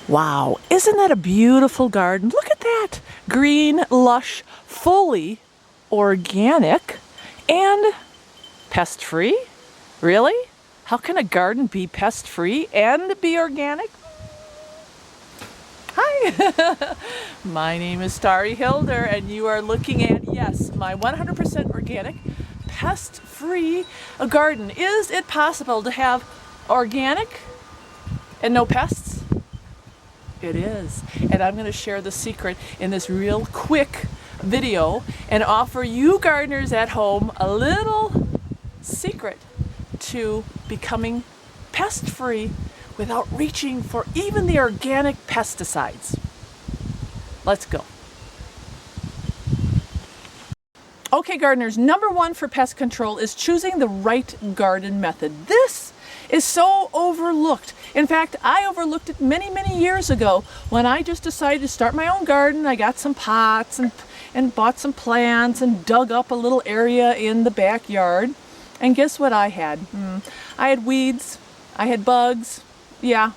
Wow, isn't that a beautiful garden? Look at that. Green, lush, fully organic, and pest-free? Really? How can a garden be pest-free and be organic? Hi, my name is Starry Hilder, and you are looking at, yes, my 100% organic, pest-free garden. Is it possible to have organic and no pests? It is, and I'm going to share the secret in this real quick video and offer you gardeners at home a little secret to becoming pest-free without reaching for even the organic pesticides. Let's go. Okay, gardeners, number one for pest control is choosing the right garden method. This is so overlooked. In fact, I overlooked it many, many years ago when I just decided to start my own garden. I got some pots and bought some plants and dug up a little area in the backyard. And guess what I had? I had weeds, I had bugs, yeah,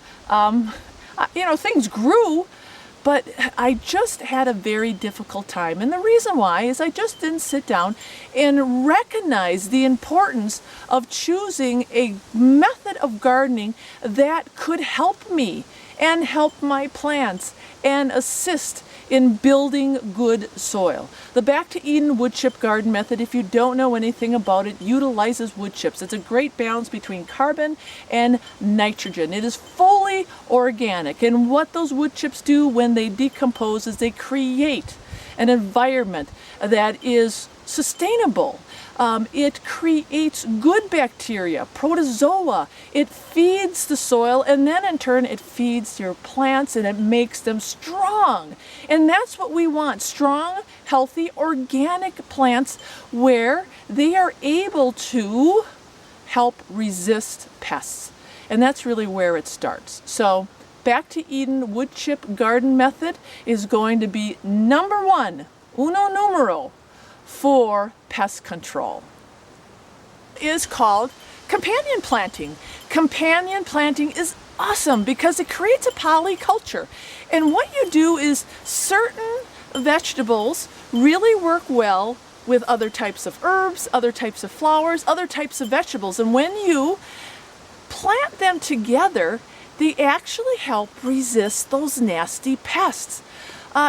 things grew, but I just had a very difficult time. And the reason why is I just didn't sit down and recognize the importance of choosing a method of gardening that could help me and help my plants and assist in building good soil. The Back to Eden wood chip garden method, if you don't know anything about it, utilizes wood chips. It's a great balance between carbon and nitrogen. It is fully organic, and what those wood chips do when they decompose is they create an environment that is sustainable. It creates good bacteria, protozoa. It feeds the soil, and then in turn it feeds your plants and it makes them strong. And that's what we want, strong, healthy, organic plants where they are able to help resist pests. And that's really where it starts. So Back to Eden wood chip garden method is going to be number one, uno numero, for pest control. Is called companion planting. Companion planting is awesome because it creates a polyculture. And what you do is certain vegetables really work well with other types of herbs, other types of flowers, other types of vegetables. And when you plant them together, they actually help resist those nasty pests.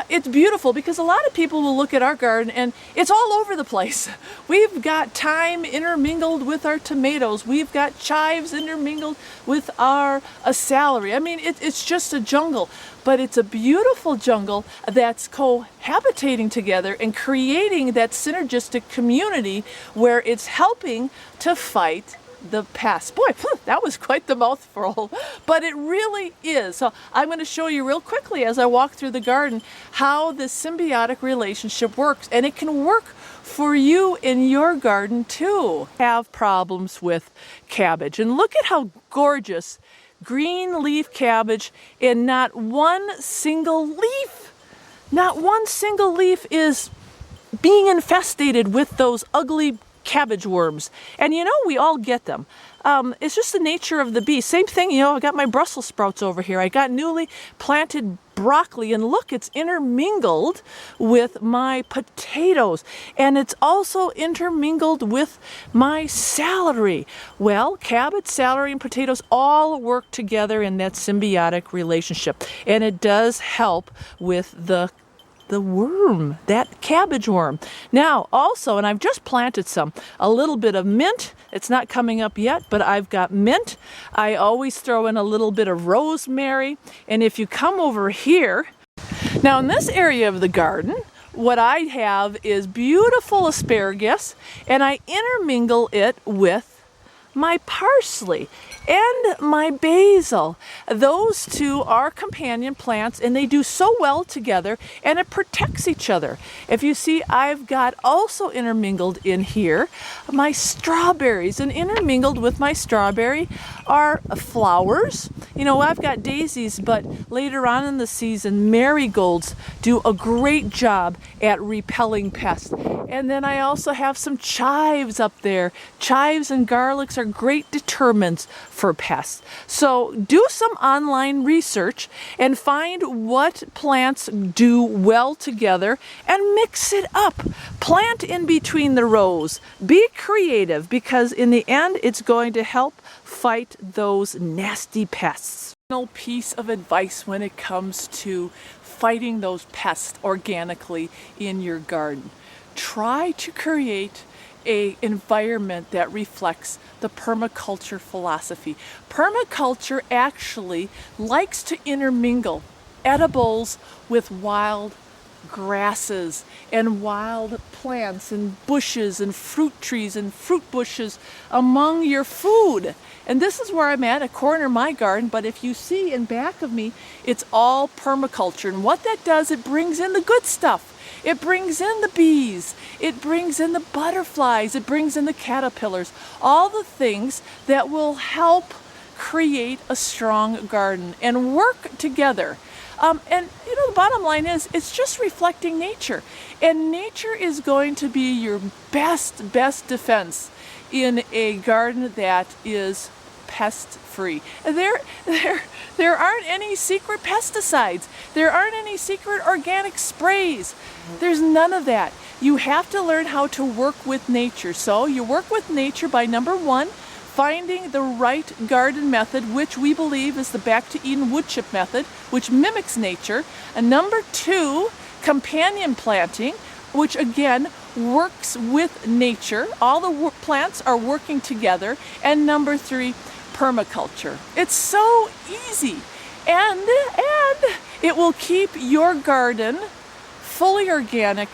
It's beautiful because a lot of people will look at our garden and it's all over the place. We've got thyme intermingled with our tomatoes. We've got chives intermingled with our celery. I mean, it's just a jungle, but it's a beautiful jungle that's cohabitating together and creating that synergistic community where it's helping to fight the pest. Boy, that was quite the mouthful, but it really is. So I'm going to show you real quickly as I walk through the garden how this symbiotic relationship works, and it can work for you in your garden too. Have problems with cabbage, and look at how gorgeous green leaf cabbage, and not one single leaf is being infestated with those ugly cabbage worms. And we all get them. It's just the nature of the beast. Same thing, I got my Brussels sprouts over here. I got newly planted broccoli, and look, it's intermingled with my potatoes, and it's also intermingled with my celery. Well, cabbage, celery, and potatoes all work together in that symbiotic relationship, and it does help with the worm, that cabbage worm. Now, also, and I've just planted a little bit of mint. It's not coming up yet, but I've got mint. I always throw in a little bit of rosemary. And if you come over here, now in this area of the garden, what I have is beautiful asparagus, and I intermingle it with my parsley and my basil. Those two are companion plants, and they do so well together, and it protects each other. If you see, I've got also intermingled in here my strawberries, and intermingled with my strawberry are flowers. I've got daisies, but later on in the season, marigolds do a great job at repelling pests. And then I also have some chives up there. Chives and garlics are great determinants for pests. So do some online research and find what plants do well together and mix it up. Plant in between the rows. Be creative, because in the end it's going to help fight those nasty pests. Final piece of advice when it comes to fighting those pests organically in your garden. Try to create an environment that reflects the permaculture philosophy. Permaculture actually likes to intermingle edibles with wild grasses and wild plants and bushes and fruit trees and fruit bushes among your food. And this is where I'm at, a corner of my garden, but if you see in back of me, it's all permaculture. And what that does, it brings in the good stuff. It brings in the bees, it brings in the butterflies, it brings in the caterpillars, all the things that will help create a strong garden and work together. And you know, the bottom line is, it's just reflecting nature. And nature is going to be your best defense in a garden that is pest-free. There aren't any secret pesticides. There aren't any secret organic sprays. There's none of that. You have to learn how to work with nature. So you work with nature by, number one, finding the right garden method, which we believe is the Back to Eden wood chip method, which mimics nature. And number two, companion planting, which again works with nature. All the plants are working together. And number three, permaculture. It's so easy, and it will keep your garden fully organic,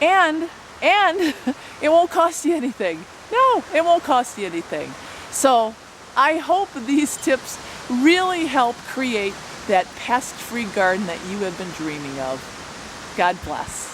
and it won't cost you anything. No, it won't cost you anything. So I hope these tips really help create that pest-free garden that you have been dreaming of. God bless.